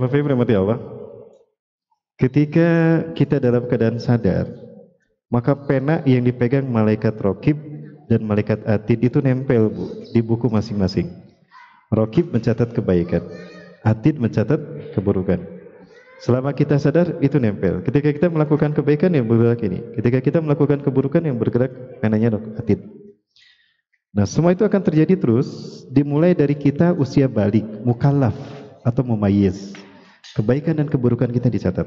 Bapak Ibu rahmati Allah, ketika kita dalam keadaan sadar, maka pena yang dipegang malaikat Raqib dan malaikat Atid itu nempel, Bu, di buku masing-masing. Raqib mencatat kebaikan, Atid mencatat keburukan. Selama kita sadar itu nempel. Ketika kita melakukan kebaikan yang bergerak ini, ketika kita melakukan keburukan yang bergerak penanya Atid. Nah, semua itu akan terjadi terus dimulai dari kita usia balik, mukallaf atau mumayyiz. Kebaikan dan keburukan kita dicatat.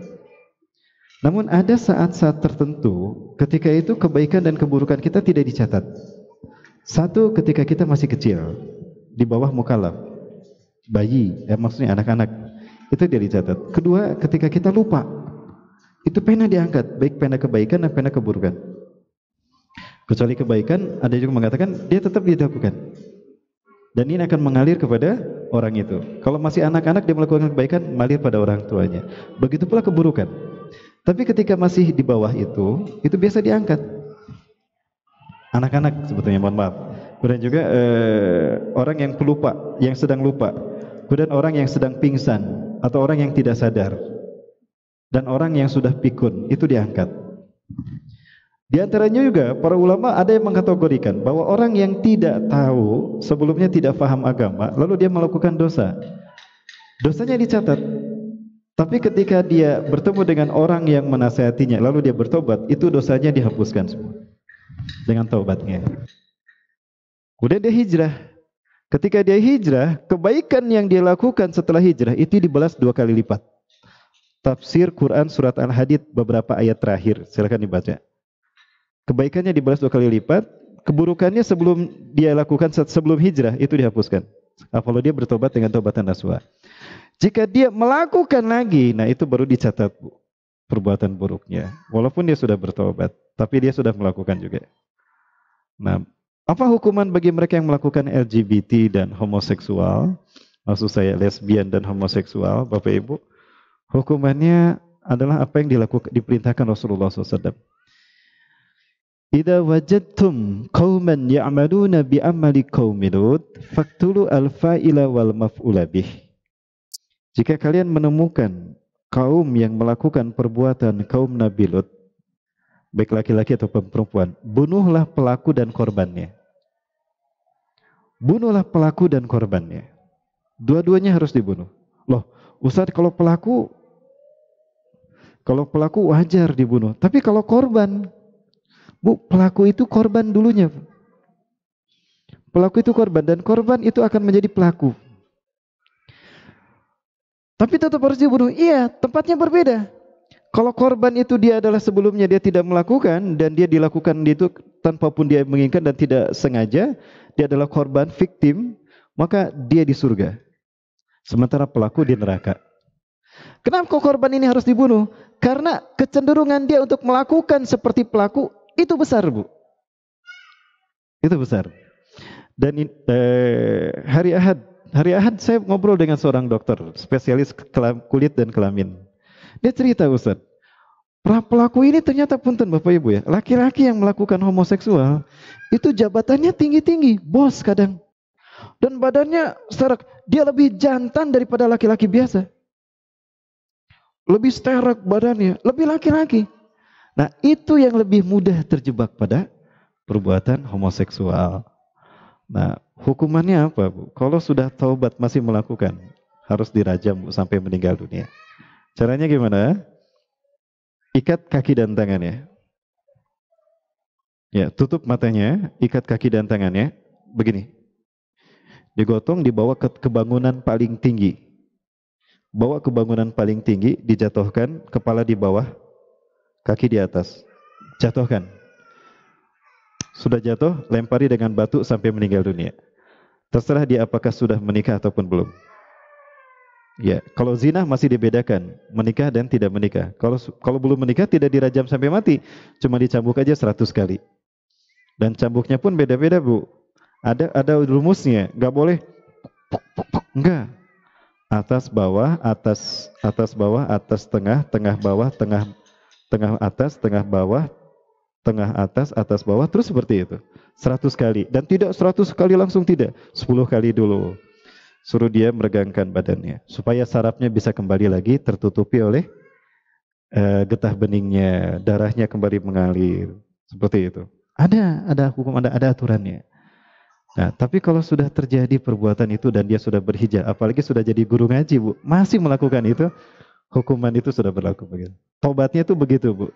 Namun ada saat-saat tertentu ketika itu kebaikan dan keburukan kita tidak dicatat. Satu, ketika kita masih kecil, di bawah mukallaf, bayi, maksudnya anak-anak, itu dia dicatat. Kedua, ketika kita lupa, itu pena diangkat, baik pena kebaikan dan pena keburukan. Kecuali kebaikan, ada juga mengatakan dia tetap dilakukan. Dan ini akan mengalir kepada orang itu. Kalau masih anak-anak dia melakukan kebaikan, mengalir pada orang tuanya. Begitu pula keburukan. Tapi ketika masih di bawah itu biasa diangkat. Anak-anak sebetulnya, mohon maaf. Kemudian juga orang yang pelupa, yang sedang lupa. Kemudian orang yang sedang pingsan atau orang yang tidak sadar. Dan orang yang sudah pikun, itu diangkat. Di antaranya juga para ulama ada yang mengkategorikan bahwa orang yang tidak tahu, sebelumnya tidak paham agama, lalu dia melakukan dosa. Dosanya dicatat. Tapi ketika dia bertemu dengan orang yang menasihatinya, lalu dia bertobat, itu dosanya dihapuskan semua dengan taubatnya. Kemudian dia hijrah. Ketika dia hijrah, kebaikan yang dia lakukan setelah hijrah itu dibalas 2 kali lipat. Tafsir Quran surat Al-Hadid beberapa ayat terakhir, silakan dibaca. Kebaikannya dibalas 2 kali lipat, keburukannya sebelum dia lakukan sebelum hijrah itu dihapuskan. Kalau dia bertobat dengan taubatan nasuha. Jika dia melakukan lagi, nah itu baru dicatat, Bu, perbuatan buruknya. Walaupun dia sudah bertobat, tapi dia sudah melakukan juga. Nah, apa hukuman bagi mereka yang melakukan LGBT dan homoseksual? Maksud saya lesbian dan homoseksual, Bapak Ibu. Hukumannya adalah apa yang diperintahkan Rasulullah SAW. Idza wajadtum qauman ya'maluna bi amali qaumi Lut faqtulu al-fa'ila wal maf'ula bih. Jika kalian menemukan kaum yang melakukan perbuatan kaum Nabi Lut, baik laki-laki atau perempuan, bunuhlah pelaku dan korbannya. Bunuhlah pelaku dan korbannya. Dua-duanya harus dibunuh. Loh, Ustaz, kalau pelaku wajar dibunuh, tapi kalau korban, Bu, pelaku itu korban dulunya. Pelaku itu korban dan korban itu akan menjadi pelaku. Tapi tetap harus dibunuh. Iya, tempatnya berbeda. Kalau korban itu dia adalah sebelumnya dia tidak melakukan dan dia dilakukan itu tanpa pun dia menginginkan dan tidak sengaja, dia adalah korban victim, maka dia di surga. Sementara pelaku di neraka. Kenapa korban ini harus dibunuh? Karena kecenderungan dia untuk melakukan seperti pelaku itu besar, Bu. Itu besar. Dan hari Ahad saya ngobrol dengan seorang dokter spesialis kulit dan kelamin. Dia cerita, Ustaz, pelaku ini ternyata punten Bapak Ibu ya, laki-laki yang melakukan homoseksual itu jabatannya tinggi-tinggi, bos kadang. Dan badannya serak, dia lebih jantan daripada laki-laki biasa. Lebih sterek badannya, lebih laki-laki. Nah, itu yang lebih mudah terjebak pada perbuatan homoseksual. Nah, hukumannya apa, Bu? Kalau sudah taubat masih melakukan, harus dirajam, Bu, sampai meninggal dunia. Caranya gimana? Ikat kaki dan tangannya. Ya, tutup matanya, ikat kaki dan tangannya. Begini. Digotong, dibawa ke bangunan paling tinggi. Bawa ke bangunan paling tinggi, dijatuhkan, kepala di bawah, kaki di atas. Jatuhkan. Sudah jatuh, lempari dengan batu sampai meninggal dunia. Terserah dia apakah sudah menikah ataupun belum. Ya, kalau zina masih dibedakan, menikah dan tidak menikah. Kalau belum menikah tidak dirajam sampai mati, cuma dicambuk aja 100 kali. Dan cambuknya pun beda-beda, Bu. Ada rumusnya, nggak boleh enggak. Atas bawah, atas bawah, atas tengah, tengah bawah, tengah atas, tengah bawah, tengah atas bawah, terus seperti itu. 100 kali. Dan tidak 100 kali langsung, tidak. 10 kali dulu. Suruh dia meregangkan badannya supaya sarafnya bisa kembali lagi tertutupi oleh getah beningnya, darahnya kembali mengalir. Seperti itu. Ada hukum, ada aturannya. Nah, tapi kalau sudah terjadi perbuatan itu dan dia sudah berhijab, apalagi sudah jadi guru ngaji, Bu, masih melakukan itu, hukuman itu sudah berlaku begitu. Tobatnya itu begitu, Bu.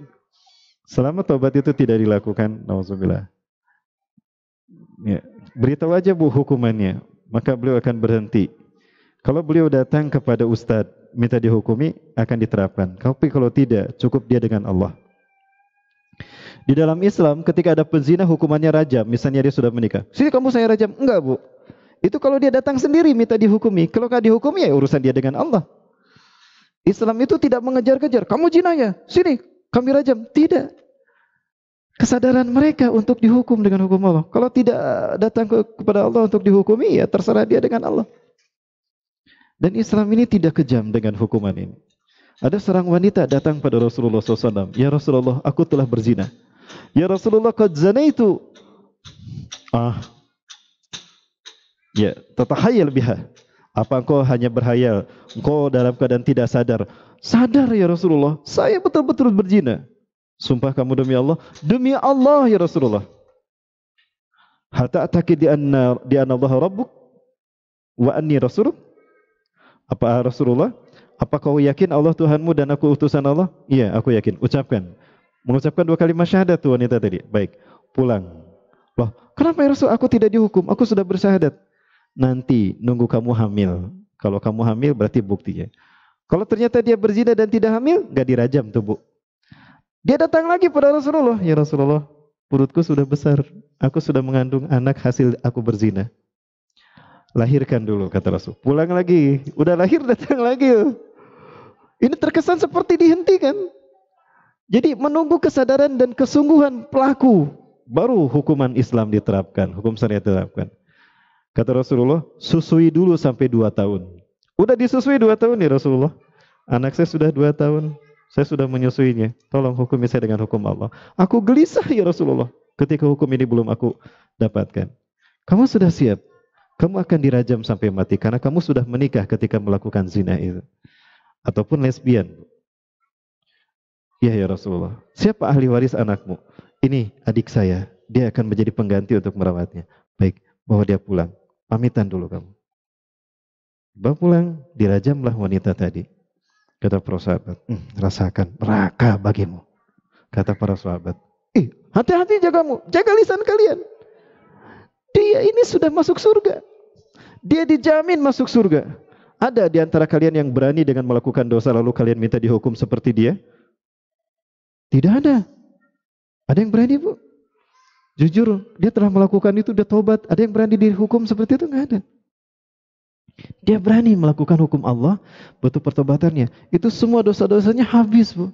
Selama tobat itu tidak dilakukan, nauzubillah. Ya, beritahu aja, Bu, hukumannya, maka beliau akan berhenti. Kalau beliau datang kepada ustadz minta dihukumi, akan diterapkan. Tapi kalau tidak, cukup dia dengan Allah. Di dalam Islam, ketika ada pezina hukumannya rajam. Misalnya dia sudah menikah. Sini kamu saya rajam. Enggak, Bu. Itu kalau dia datang sendiri minta dihukumi. Kalau nggak dihukumi, ya urusan dia dengan Allah. Islam itu tidak mengejar-kejar. Kamu zina ya? Sini, kami rajam. Tidak. Kesadaran mereka untuk dihukum dengan hukum Allah. Kalau tidak datang kepada Allah untuk dihukumi, ya terserah dia dengan Allah. Dan Islam ini tidak kejam dengan hukuman ini. Ada seorang wanita datang pada Rasulullah SAW. Ya Rasulullah, aku telah berzina. Ya Rasulullah, qad zanaitu. Ya, tatahayal biha. Apa engkau hanya berhayal? Engkau dalam keadaan tidak sadar. Sadar ya Rasulullah, saya betul-betul berzina. Sumpah kamu demi Allah? Demi Allah ya Rasulullah. Hatta ataki di anna Allah rabbuk wa anni rasuluk. Apa Rasulullah? Apa kau yakin Allah Tuhanmu dan aku utusan Allah? Iya, aku yakin. Ucapkan. Mengucapkan 2 kalimat syahadat tuh wanita tadi. Baik, pulang. Loh, kenapa ya Rasul? Aku tidak dihukum. Aku sudah bersyahadat. Nanti nunggu kamu hamil. Kalau kamu hamil berarti buktinya. Kalau ternyata dia berzina dan tidak hamil, gak dirajam tuh, Bu. Dia datang lagi pada Rasulullah. Ya Rasulullah, perutku sudah besar. Aku sudah mengandung anak hasil aku berzina. Lahirkan dulu, kata Rasul. Pulang lagi. Udah lahir, datang lagi. Ini terkesan seperti dihentikan. Jadi menunggu kesadaran dan kesungguhan pelaku, baru hukuman Islam diterapkan, hukum syariat diterapkan. Kata Rasulullah, susui dulu sampai 2 tahun. Udah disusui 2 tahun ya Rasulullah. Anak saya sudah 2 tahun, saya sudah menyusuinya. Tolong hukumi saya dengan hukum Allah. Aku gelisah ya Rasulullah, ketika hukum ini belum aku dapatkan. Kamu sudah siap? Kamu akan dirajam sampai mati karena kamu sudah menikah ketika melakukan zina itu. Ataupun lesbian. Ya Rasulullah. Siapa ahli waris anakmu? Ini adik saya. Dia akan menjadi pengganti untuk merawatnya. Baik, bawa dia pulang. Pamitan dulu kamu. Bawa pulang, dirajamlah wanita tadi. Kata para sahabat, rasakan neraka bagimu. Kata para sahabat, hati-hati jagamu, jaga lisan kalian. Dia ini sudah masuk surga. Dia dijamin masuk surga. Ada di antara kalian yang berani dengan melakukan dosa lalu kalian minta dihukum seperti dia? Tidak ada. Ada yang berani, Bu? Jujur, dia telah melakukan itu, dia tobat. Ada yang berani dihukum seperti itu? Enggak ada. Dia berani melakukan hukum Allah, betul pertobatannya. Itu semua dosa-dosanya habis, Bu.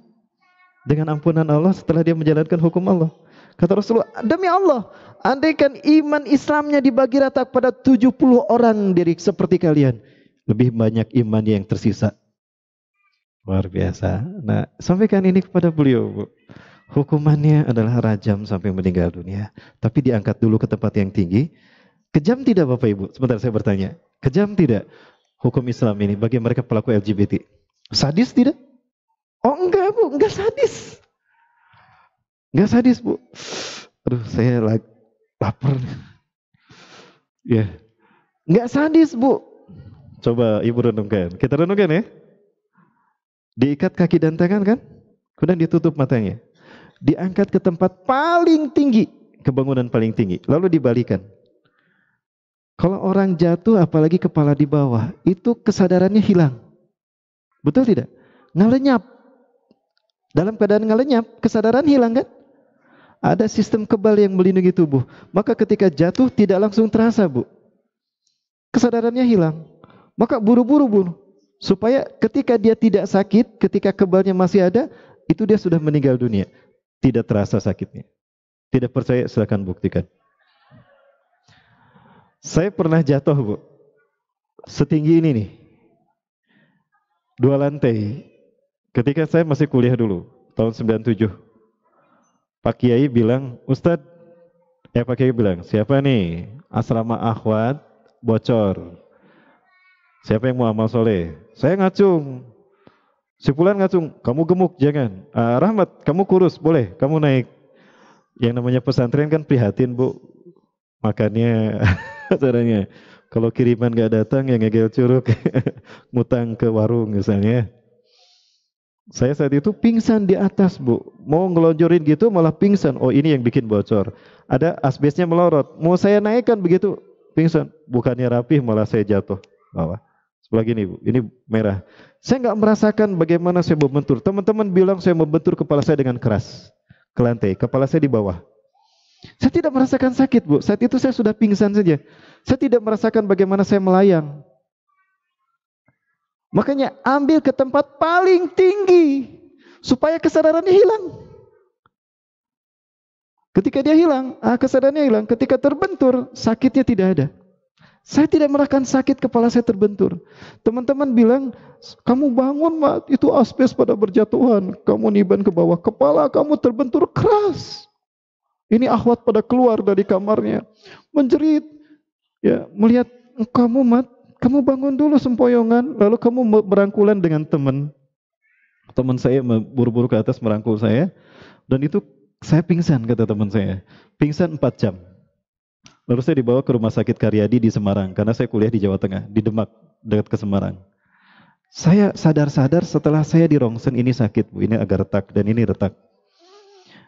Dengan ampunan Allah setelah dia menjalankan hukum Allah. Kata Rasulullah, demi Allah, andaikan iman Islamnya dibagi rata pada 70 orang dari seperti kalian, lebih banyak iman yang tersisa. Luar biasa. Nah, sampaikan ini kepada beliau, Bu. Hukumannya adalah rajam sampai meninggal dunia. Tapi diangkat dulu ke tempat yang tinggi. Kejam tidak Bapak Ibu? Sebentar saya bertanya. Kejam tidak hukum Islam ini bagi mereka pelaku LGBT? Sadis tidak? Oh enggak, Bu. Enggak sadis. Enggak sadis, Bu. Aduh, saya lapar. Ya. Enggak sadis, Bu. Coba Ibu renungkan. Kita renungkan ya. Diikat kaki dan tangan kan? Kemudian ditutup matanya. Diangkat ke tempat paling tinggi, ke bangunan paling tinggi, lalu dibalikan. Kalau orang jatuh apalagi kepala di bawah, itu kesadarannya hilang. Betul tidak? Ngelenyap. Dalam keadaan ngelenyap, kesadaran hilang kan? Ada sistem kebal yang melindungi tubuh. Maka ketika jatuh tidak langsung terasa, Bu. Kesadarannya hilang. Maka buru-buru, Bu. Supaya ketika dia tidak sakit, ketika kebalnya masih ada, itu dia sudah meninggal dunia. Tidak terasa sakitnya. Tidak percaya, silakan buktikan. Saya pernah jatuh, Bu. Setinggi ini nih. 2 lantai. Ketika saya masih kuliah dulu, tahun 97. Pak Kiai bilang, Ustadz, Pak Kiai bilang, siapa nih? Asrama Akhwat bocor. Siapa yang mau amal soleh? Saya ngacung. Si Fulan ngacung, kamu gemuk jangan. Rahmat, kamu kurus boleh, kamu naik. Yang namanya pesantren kan prihatin bu, makannya caranya. Kalau kiriman nggak datang ya ngegel curug, ngutang ke warung misalnya. Saya saat itu pingsan di atas bu, mau ngelonjorin gitu malah pingsan. Oh ini yang bikin bocor. Ada asbesnya melorot. Mau saya naikkan begitu pingsan. Bukannya rapih malah saya jatuh bawah. Sebelah gini bu, ini merah. Saya nggak merasakan bagaimana saya membentur. Teman-teman bilang saya membentur kepala saya dengan keras ke lantai. Kepala saya di bawah. Saya tidak merasakan sakit bu. Saat itu saya sudah pingsan saja. Saya tidak merasakan bagaimana saya melayang. Makanya ambil ke tempat paling tinggi supaya kesadarannya hilang. Ketika dia hilang, kesadarannya hilang. Ketika terbentur, sakitnya tidak ada. Saya tidak merasakan sakit, kepala saya terbentur. Teman-teman bilang, kamu bangun mat, itu asbes pada berjatuhan. Kamu niban ke bawah, kepala kamu terbentur keras. Ini akhwat pada keluar dari kamarnya, menjerit, ya melihat kamu mat. Kamu bangun dulu sempoyongan, lalu kamu berangkulan dengan teman. Teman saya buru-buru ke atas merangkul saya, dan itu saya pingsan, kata teman saya. Pingsan 4 jam. Lalu saya dibawa ke Rumah Sakit Karyadi di Semarang, karena saya kuliah di Jawa Tengah, di Demak, dekat ke Semarang. Saya sadar-sadar setelah saya di rongsen, ini sakit bu, ini agak retak, dan ini retak.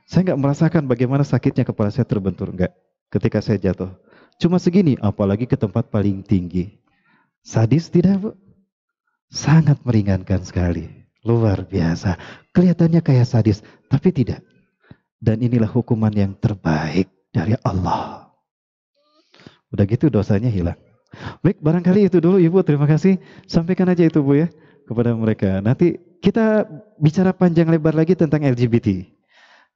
Saya nggak merasakan bagaimana sakitnya kepala saya terbentur, enggak. Ketika saya jatuh. Cuma segini, apalagi ke tempat paling tinggi. Sadis tidak bu? Sangat meringankan sekali. Luar biasa. Kelihatannya kayak sadis, tapi tidak. Dan inilah hukuman yang terbaik dari Allah. Udah gitu dosanya hilang. Baik, barangkali itu dulu Ibu. Terima kasih. Sampaikan aja itu Bu ya kepada mereka. Nanti kita bicara panjang lebar lagi tentang LGBT.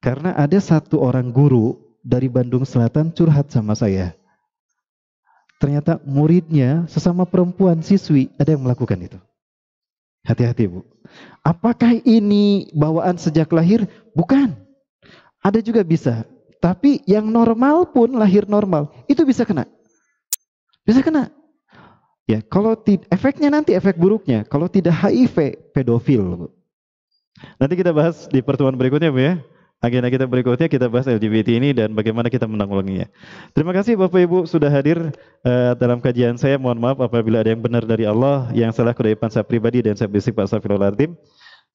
Karena ada satu orang guru dari Bandung Selatan curhat sama saya. Ternyata muridnya sesama perempuan siswi ada yang melakukan itu. Hati-hati Bu. Apakah ini bawaan sejak lahir? Bukan. Ada juga bisa. Tapi yang normal pun lahir normal. Itu bisa kena. Bisa kena. Ya, kalau efeknya nanti efek buruknya. Kalau tidak HIV, pedofil Bu. Nanti kita bahas di pertemuan berikutnya Bu ya. Agenda kita berikutnya kita bahas LGBT ini dan bagaimana kita menanggulanginya. Terima kasih Bapak Ibu sudah hadir dalam kajian saya. Mohon maaf apabila ada yang benar dari Allah, yang salah kedaipan saya pribadi dan saya bersifat astagfirullahaladzim.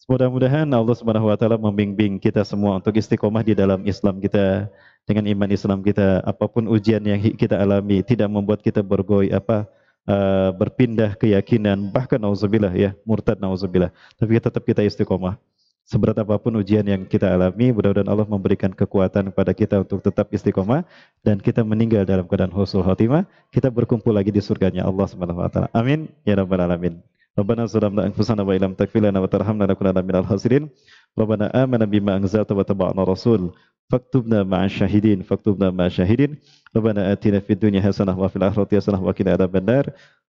Mudah-mudahan Allah Subhanahu wa taala membimbing kita semua untuk istiqomah di dalam Islam kita, dengan iman Islam kita. Apapun ujian yang kita alami tidak membuat kita berpindah keyakinan, bahkan nauzubillah ya, murtad nauzubillah. Tapi tetap kita istiqomah. Seberat apapun ujian yang kita alami, mudah-mudahan Allah memberikan kekuatan kepada kita untuk tetap istiqomah dan kita meninggal dalam keadaan husnul khotimah, kita berkumpul lagi di surganya Allah Subhanahu wa taala. Amin ya rabbal alamin. Rabbana zalamna anfusana wa illam taghfir lana wa tarhamna lanakunanna minal khasirin. Rabbana amanna bima anzalta wa taba'na rasul. Faktubna ma'asy syahidin, faktubna ma'asy syahidin. Rabbana atina fid dunya hasanah wa fil akhirati hasanah wa qina adzabannar.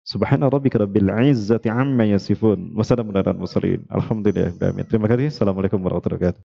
Subhana rabbika rabbil izzati amma yasifun. Wassalamu ala mursalin. Alhamdulillah. Terima kasih. Assalamualaikum warahmatullahi wabarakatuh.